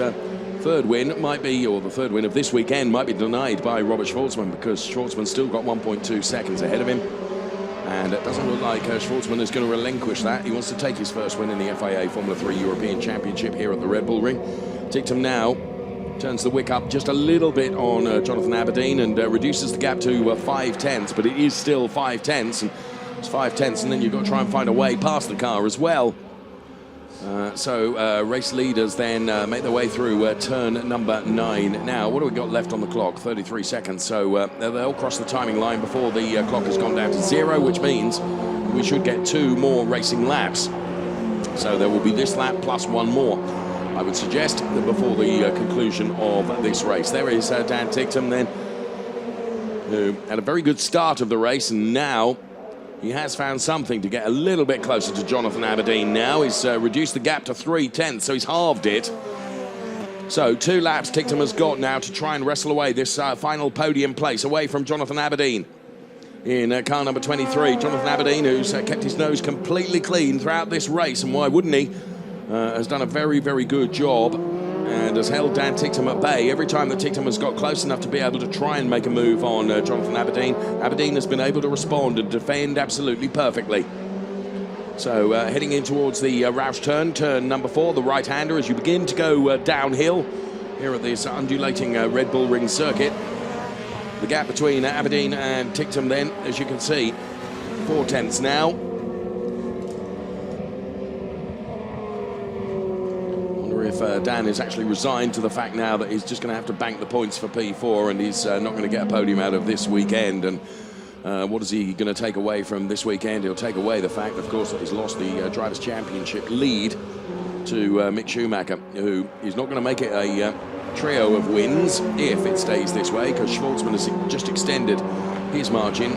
third win might be, or the third win of this weekend might be denied by Robert Schwartzman, because Schwartzman's still got 1.2 seconds ahead of him. And it doesn't look like Schwartzman is going to relinquish that. He wants to take his first win in the FIA Formula 3 European Championship here at the Red Bull Ring. Ticktum now turns the wick up just a little bit on Jonathan Aberdeen, and reduces the gap to 5 tenths, but it is still 5 tenths, and it's 5 tenths, and then you've got to try and find a way past the car as well. So race leaders then make their way through turn number 9. Now, what do we got left on the clock? 33 seconds. So they'll cross the timing line before the clock has gone down to 0, which means we should get 2 more racing laps. So there will be this lap plus 1 more, I would suggest, before the conclusion of this race. There is Dan Ticktum then, who had a very good start of the race, and now he has found something to get a little bit closer to Jonathan Aberdeen now. He's reduced the gap to 3 tenths, so he's halved it. So 2 laps Ticktum has got now to try and wrestle away this final podium place away from Jonathan Aberdeen in car number 23. Jonathan Aberdeen, who's kept his nose completely clean throughout this race, and why wouldn't he, has done a very, very good job, and has held Dan Ticktum at bay. Every time that Ticktum has got close enough to be able to try and make a move on Jonathan Aberdeen, Aberdeen has been able to respond and defend absolutely perfectly. So heading in towards the Roush turn number 4, the right-hander, as you begin to go downhill here at this undulating Red Bull Ring circuit. The gap between Aberdeen and Ticktum then, as you can see, 4 tenths now. If Dan is actually resigned to the fact now that he's just going to have to bank the points for P4, and he's not going to get a podium out of this weekend. And what is he going to take away from this weekend? He'll take away the fact, of course, that he's lost the Drivers' Championship lead to Mick Schumacher, who is not going to make it a trio of wins if it stays this way, because Schwartzman has just extended his margin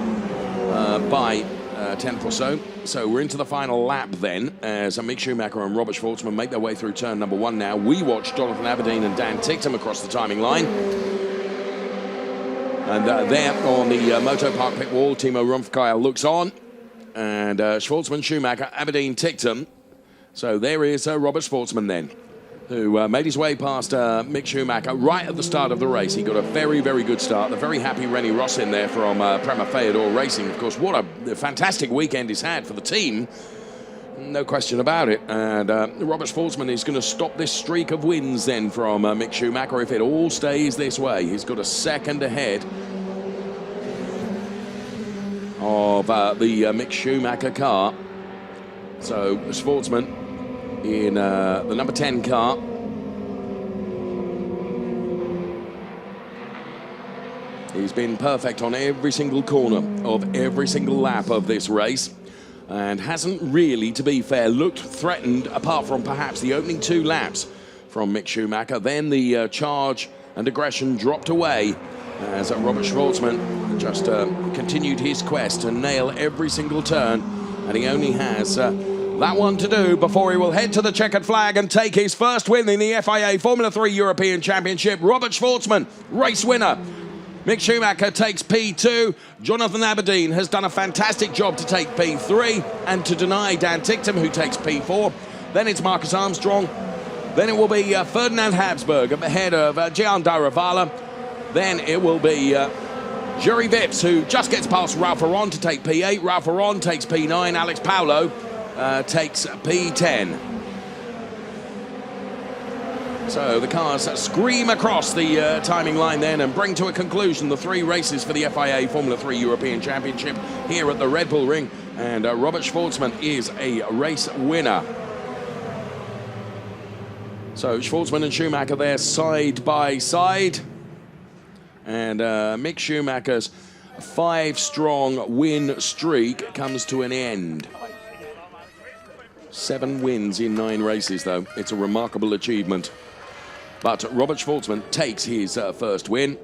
by 10th or so. So we're into the final lap then, as Mick Schumacher and Robert Schwartzman make their way through turn number 1 now. We watch Jonathan Aberdeen and Dan Ticktum across the timing line. And there on the Moto Park pit wall, Timo Rumpfkeil looks on. And Schwartzman, Schumacher, Aberdeen, Ticktum. So there is Robert Schwartzman then, who made his way past Mick Schumacher right at the start of the race. He got a very, very good start. The very happy Rennie Ross in there from Prema Feyenoord Racing. Of course, what a fantastic weekend he's had for the team. No question about it. And Robert Schwartzman is going to stop this streak of wins then from Mick Schumacher if it all stays this way. He's got a second ahead of the Mick Schumacher car. So Schwartzman in the number 10 car. He's been perfect on every single corner of every single lap of this race. and hasn't really, to be fair, looked threatened apart from perhaps the opening 2 laps from Mick Schumacher. Then the charge and aggression dropped away as Robert Schwartzman just continued his quest to nail every single turn, and he only has that one to do before he will head to the checkered flag and take his first win in the FIA Formula 3 European Championship. Robert Schwartzman, race winner. Mick Schumacher takes P2. Jonathan Aberdeen has done a fantastic job to take P3 and to deny Dan Ticktum, who takes P4. Then it's Marcus Armstrong. Then it will be Ferdinand Habsburg ahead of Gian Daravala. Then it will be Jury Vips, who just gets past Ralph Aron to take P8. Ralph Aron takes P9. Alex Paulo takes P10. So the cars scream across the timing line then and bring to a conclusion the 3 races for the FIA Formula 3 European Championship here at the Red Bull Ring. And Robert Schwartzman is a race winner. So Schwartzman and Schumacher there side by side. And Mick Schumacher's 5-strong win streak comes to an end. 7 wins in 9 races, though. It's a remarkable achievement. But Robert Schwartzman takes his first win.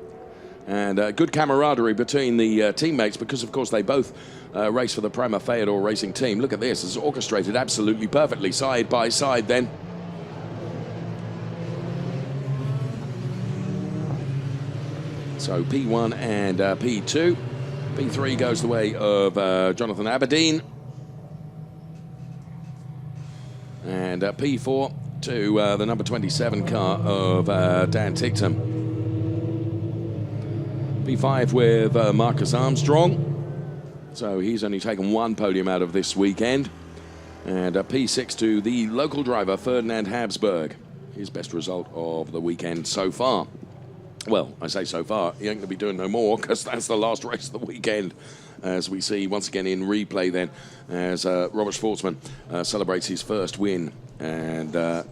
And good camaraderie between the teammates because, of course, they both race for the Prema Feodor Racing Team. Look at this. It's orchestrated absolutely perfectly, side by side then. So P1 and P2. P3 goes the way of Jonathan Aberdeen. And P4 to the number 27 car of Dan Ticktum. P5 with Marcus Armstrong. So he's only taken 1 podium out of this weekend. And P6 to the local driver, Ferdinand Habsburg. His best result of the weekend so far. Well, I say so far, he ain't going to be doing no more because that's the last race of the weekend, as we see once again in replay then, as Robert Schwartzman celebrates his first win. And I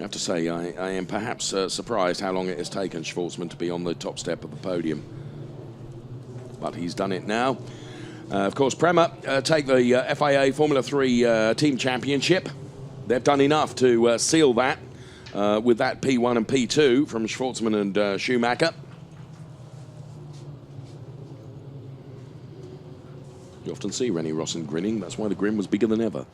have to say, I am perhaps surprised how long it has taken Schwartzman to be on the top step of the podium. But he's done it now. Of course, Prema take the FIA Formula 3 Team Championship. They've done enough to seal that. With that P1 and P2 from Schwartzman and Schumacher. You often see Rennie Rossen grinning. That's why the grin was bigger than ever.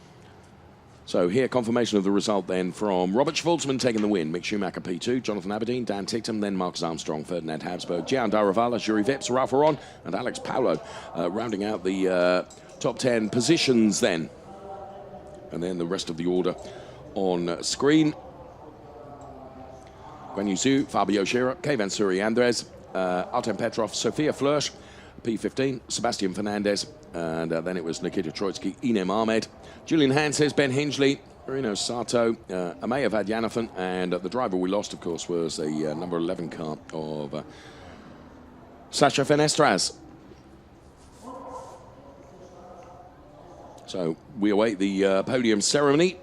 So here, confirmation of the result then from Robert Schwartzman taking the win. Mick Schumacher P2, Jonathan Aberdeen, Dan Ticktum, then Marcus Armstrong, Ferdinand Habsburg, Gian Daravala, Jury Vips, Ralph Aron, and Alex Paulo rounding out the top 10 positions then. And then the rest of the order on screen. Guan Yu Zhu, Fabio Scherer, Kayvan Suri Andres, Artem Petrov, Sofia Flörsch, P15, Sebastian Fernandez, and then it was Nikita Troitsky, Inem Ahmed, Julian Hanses, Ben Hingley, Marino Sato, Amaya Vadyanathan, and the driver we lost, of course, was the number 11 car of Sasha Fenestras. So we await the podium ceremony.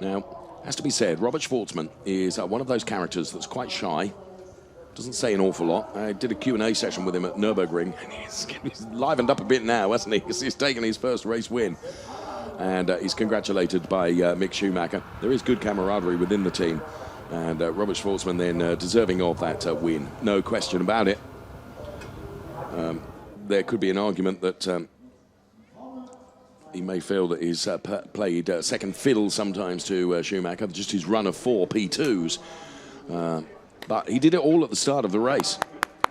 Now, has to be said, Robert Schwartzman is one of those characters that's quite shy. Doesn't say an awful lot. I did a Q&A session with him at Nürburgring, and he's livened up a bit now, hasn't he? Because he's taken his first race win. And he's congratulated by Mick Schumacher. There is good camaraderie within the team. And Robert Schwartzman then deserving of that win. No question about it. There could be an argument that he may feel that he's played second fiddle sometimes to Schumacher, just his run of 4 P2s. But he did it all at the start of the race.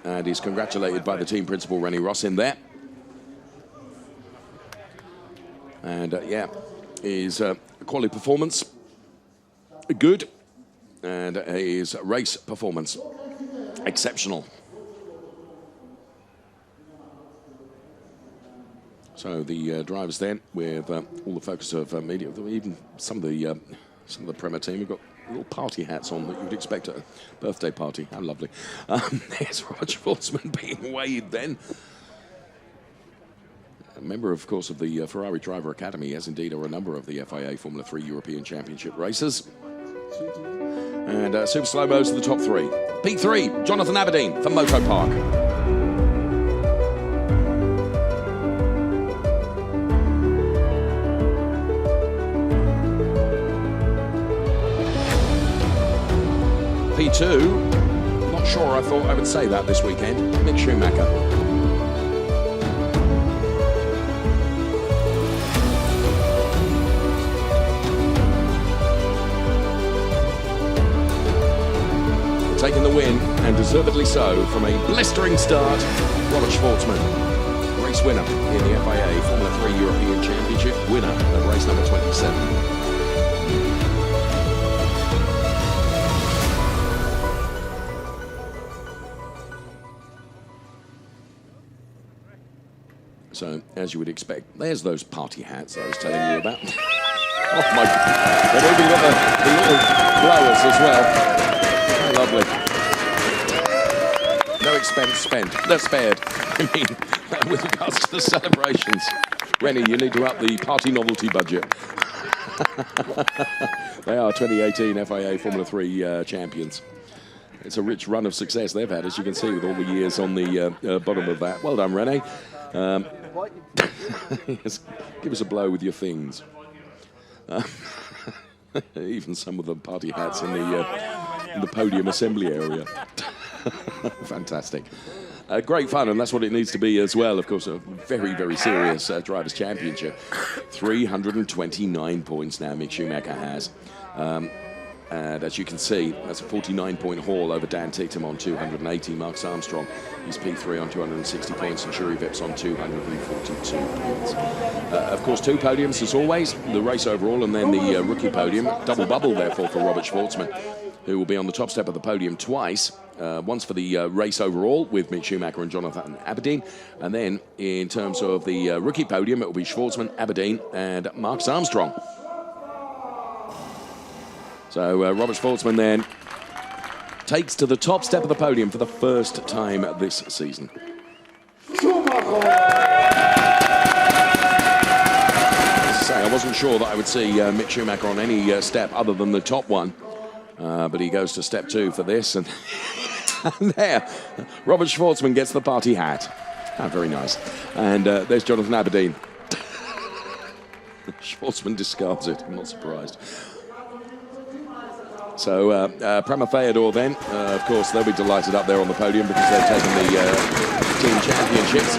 And he's congratulated by the team principal, Rennie Rossen, there. And yeah, his quality performance, good. And his race performance, exceptional. So the drivers then, with all the focus of media, even some of the Prema team have got little party hats on that you would expect at a birthday party. How lovely. There's Robert Schwartzman being weighed then. A member, of course, of the Ferrari Driver Academy, as indeed are a number of the FIA Formula 3 European Championship races. And super slow-mos to the top 3. P3, Jonathan Aberdeen for Moto Park. FP2, not sure I thought I would say that this weekend, Mick Schumacher. Taking the win, and deservedly so, from a blistering start, Robert Schwartzman, race winner in the FIA Formula 3 European Championship, winner of race number 27. So, as you would expect, there's those party hats I was telling you about. Oh my God, they've even got the little blowers as well. Lovely. No expense spent. No spared. I mean, with regards to the celebrations. Rennie, you need to up the party novelty budget. They are 2018 FIA Formula 3 champions. It's a rich run of success they've had, as you can see, with all the years on the bottom of that. Well done, Rennie. Yes, give us a blow with your things. Even some of the party hats in the podium assembly area. Fantastic. Great fun, and that's what it needs to be as well. Of course, a very, very serious Drivers' Championship. 329 points now Mick Schumacher has. And as you can see, that's a 49-point haul over Dan Ticktum on 280. Mark Armstrong is P3 on 260 points, and Shuri Vips on 242 points. Of course, 2 podiums as always, the race overall and then the rookie podium. Double bubble, therefore, for Robert Schwartzman, who will be on the top step of the podium twice. Once for the race overall with Mick Schumacher and Jonathan Aberdeen. And then in terms of the rookie podium, it will be Schwartzman, Aberdeen, and Mark Armstrong. So Robert Schwartzman then takes to the top step of the podium for the first time this season. As I say, I wasn't sure that I would see Mick Schumacher on any step other than the top one. But he goes to step 2 for this, and, and there, Robert Schwartzman gets the party hat. Ah, very nice. And there's Jonathan Aberdeen. Schwartzman discards it, I'm not surprised. So, Prema Theodore then, of course, they'll be delighted up there on the podium because they've taken the team championships.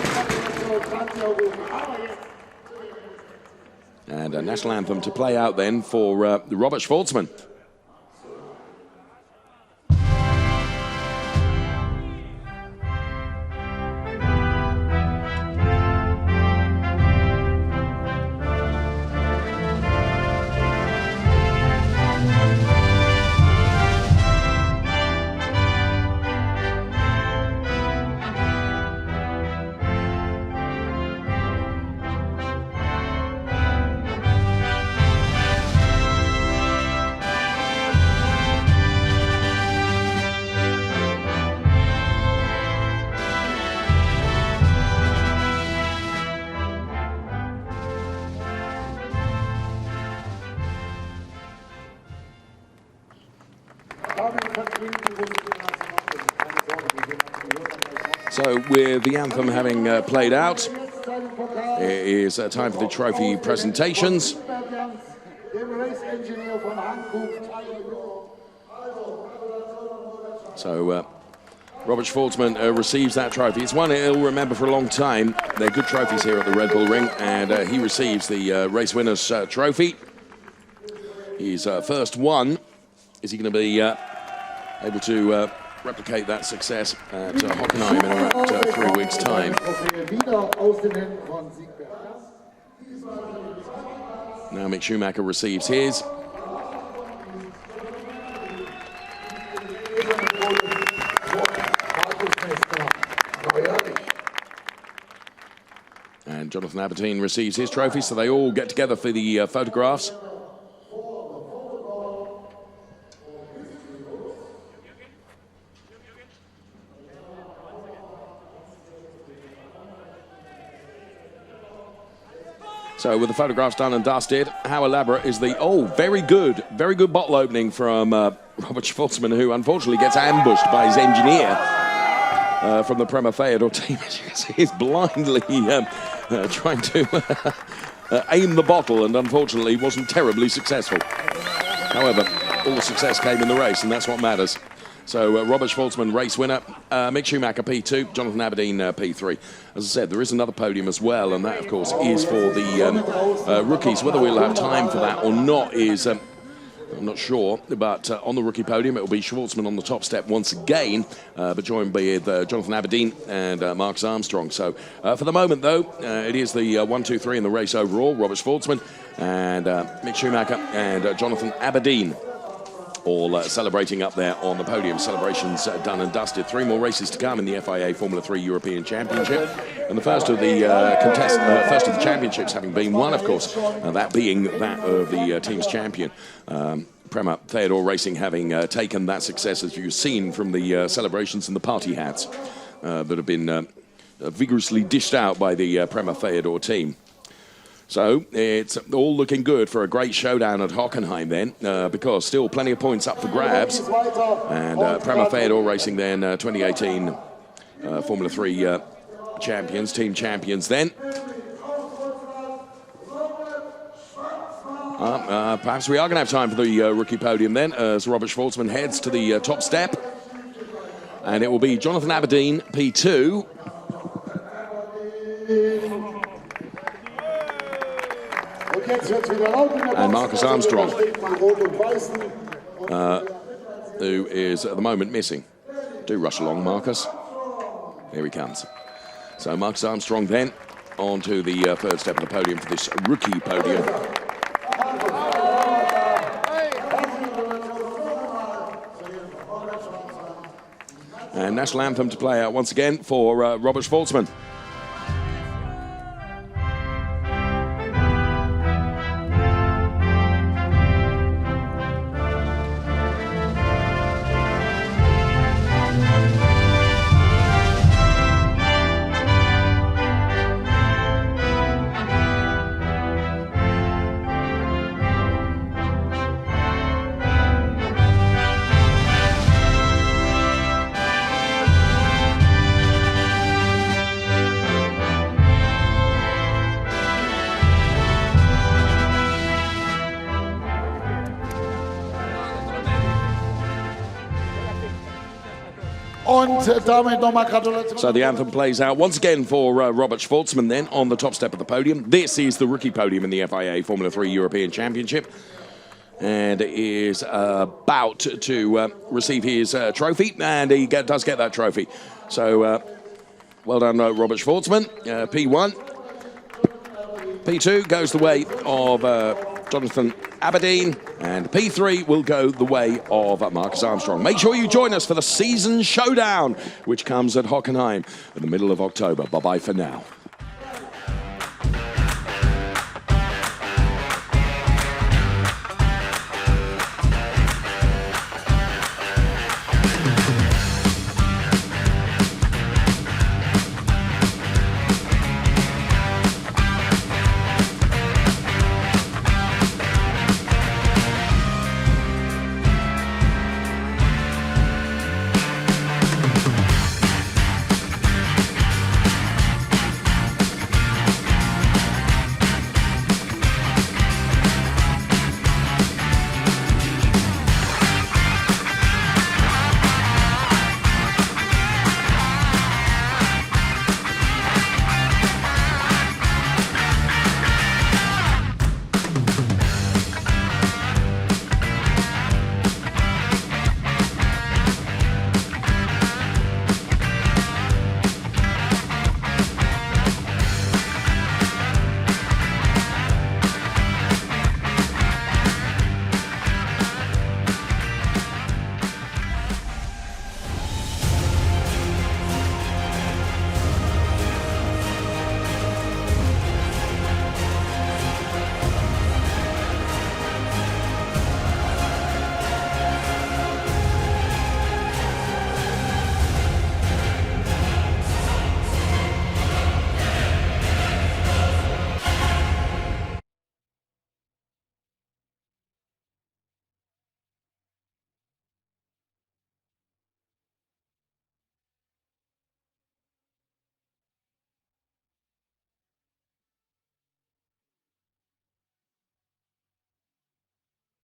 And a national anthem to play out then for Robert Schwartzman. So with the anthem having played out, it is time for the trophy presentations. So Robert Schwartzman receives that trophy. It's one he'll remember for a long time. They're good trophies here at the Red Bull Ring, and he receives the race winner's trophy. His first one. Is he going to be able to replicate that success at Hockenheim in about 3 weeks' time? Now Mick Schumacher receives his. And Jonathan Aberdeen receives his trophy, so they all get together for the photographs. So with the photographs done and dusted, how elaborate is the... Oh, very good bottle opening from Robert Schwartzman, who unfortunately gets ambushed by his engineer from the Prema Theodore team. As you can see, he's blindly trying to aim the bottle, and unfortunately wasn't terribly successful. However, all the success came in the race, and that's what matters. So Robert Schwartzman, race winner. Mick Schumacher, P2. Jonathan Aberdeen, P3. As I said, there is another podium as well, and that, of course, is for the rookies. Whether we'll have time for that or not is... I'm not sure, but on the rookie podium, it will be Schwartzman on the top step once again, but joined by Jonathan Aberdeen and Marcus Armstrong. So for the moment, though, it is the 1, 2, 3 in the race overall. Robert Schwartzman and Mick Schumacher and Jonathan Aberdeen all celebrating up there on the podium. Celebrations done and dusted. 3 more races to come in the FIA Formula 3 European Championship, and the first of the first of the championships having been won, of course, that being that of the team's champion. Prema Theodore Racing having taken that success, as you've seen from the celebrations and the party hats that have been vigorously dished out by the Prema Theodore team. So it's all looking good for a great showdown at Hockenheim then, because still plenty of points up for grabs. And Prema Theodore Racing then, 2018 Formula 3 champions, team champions then. Perhaps we are going to have time for the rookie podium then, as Robert Schwartzman heads to the top step. And it will be Jonathan Aberdeen, P2. And Marcus Armstrong, who is at the moment missing. Do rush along, Marcus. Here he comes. So Marcus Armstrong then on to the third step of the podium for this rookie podium. And national anthem to play out once again for Robert Schwartzman. So the anthem plays out once again for Robert Schwartzman then on the top step of the podium. This is the rookie podium in the FIA Formula 3 European Championship, and is about to receive his trophy, and he does get that trophy. So well done, Robert Schwartzman. P1. P2 goes the way of Jonathan Aberdeen, and P3 will go the way of Marcus Armstrong. Make sure you join us for the season showdown, which comes at Hockenheim in the middle of October. Bye-bye for now.